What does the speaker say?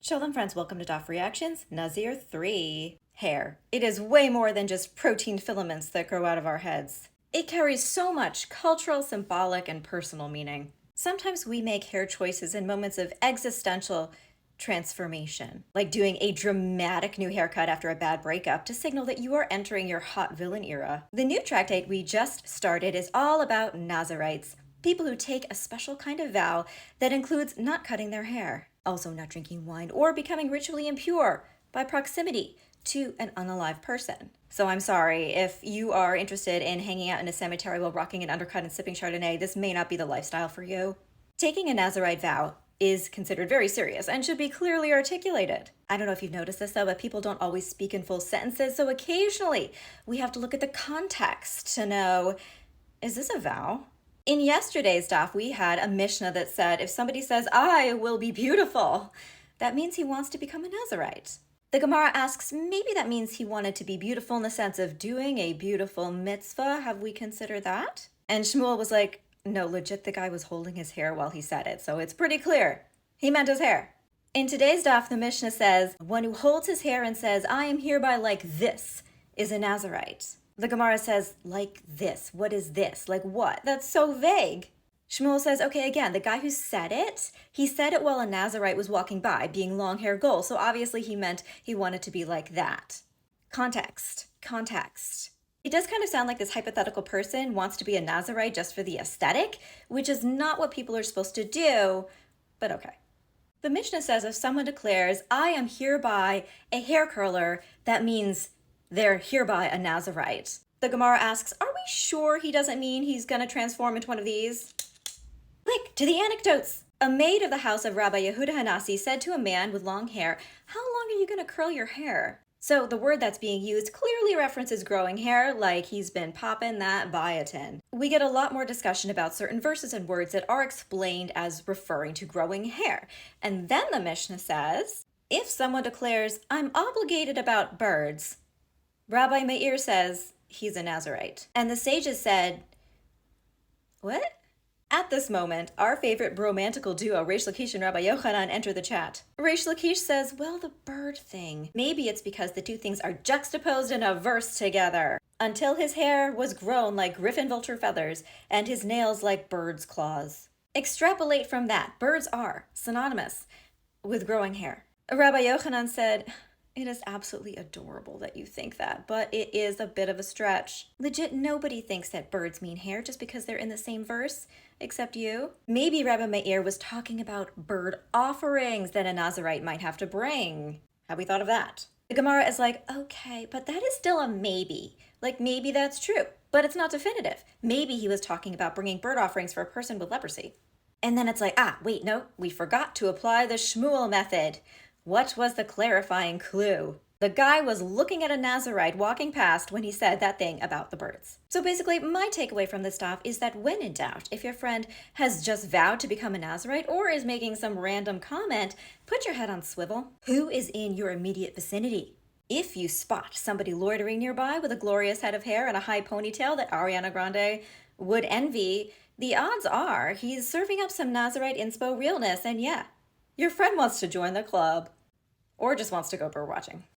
Shalom friends, welcome to Daf Reactions Nazir 3. Hair. It is way more than just protein filaments that grow out of our heads. It carries so much cultural, symbolic, and personal meaning. Sometimes we make hair choices in moments of existential transformation, like doing a dramatic new haircut after a bad breakup to signal that you are entering your hot villain era. The new tractate we just started is all about Nazirites, people who take a special kind of vow that includes not cutting their hair, also not drinking wine, or becoming ritually impure by proximity to an unalive person. So I'm sorry, if you are interested in hanging out in a cemetery while rocking an undercut and sipping Chardonnay, this may not be the lifestyle for you. Taking a Nazirite vow is considered very serious and should be clearly articulated. I don't know if you've noticed this though, but people don't always speak in full sentences, so occasionally we have to look at the context to know, is this a vow? In yesterday's daf, we had a Mishnah that said, if somebody says, I will be beautiful, that means he wants to become a Nazirite. The Gemara asks, maybe that means he wanted to be beautiful in the sense of doing a beautiful mitzvah. Have we considered that? And Shmuel was like, no, legit, the guy was holding his hair while he said it, so it's pretty clear. He meant his hair. In today's daf, the Mishnah says, one who holds his hair and says, I am hereby like this, is a Nazirite. The Gemara says, like this. What is this? Like what? That's so vague. Shmuel says, okay, again, the guy who said it, he said it while a Nazirite was walking by, being long hair gold. So obviously he meant he wanted to be like that. Context. It does kind of sound like this hypothetical person wants to be a Nazirite just for the aesthetic, which is not what people are supposed to do, but okay. The Mishnah says if someone declares, I am hereby a hair curler, that means they're hereby a Nazirite. The Gemara asks, are we sure he doesn't mean he's going to transform into one of these? Click to the anecdotes. A maid of the house of Rabbi Yehuda Hanasi said to a man with long hair, how long are you going to curl your hair? So the word that's being used clearly references growing hair, like he's been popping that biotin. We get a lot more discussion about certain verses and words that are explained as referring to growing hair. And then the Mishnah says, if someone declares, I'm obligated about birds, Rabbi Meir says he's a Nazirite. And the sages said, what? At this moment, our favorite bromantical duo, Reish Lakish and Rabbi Yochanan, enter the chat. Reish Lakish says, well, the bird thing. Maybe it's because the two things are juxtaposed in a verse together. Until his hair was grown like griffin vulture feathers and his nails like bird's claws. Extrapolate from that, birds are synonymous with growing hair. Rabbi Yochanan said, it is absolutely adorable that you think that, but it is a bit of a stretch. Legit, nobody thinks that birds mean hair just because they're in the same verse, except you. Maybe Rabbi Meir was talking about bird offerings that a Nazirite might have to bring. Have we thought of that? The Gemara is like, okay, but that is still a maybe. Like, maybe that's true, but it's not definitive. Maybe he was talking about bringing bird offerings for a person with leprosy. And then it's like, wait, no, we forgot to apply the Shmuel method. What was the clarifying clue? The guy was looking at a Nazirite walking past when he said that thing about the birds. So basically, my takeaway from this stuff is that when in doubt, if your friend has just vowed to become a Nazirite or is making some random comment, put your head on swivel. Who is in your immediate vicinity? If you spot somebody loitering nearby with a glorious head of hair and a high ponytail that Ariana Grande would envy, the odds are he's serving up some Nazirite inspo realness, and yeah, your friend wants to join the club. Or just wants to go bird watching.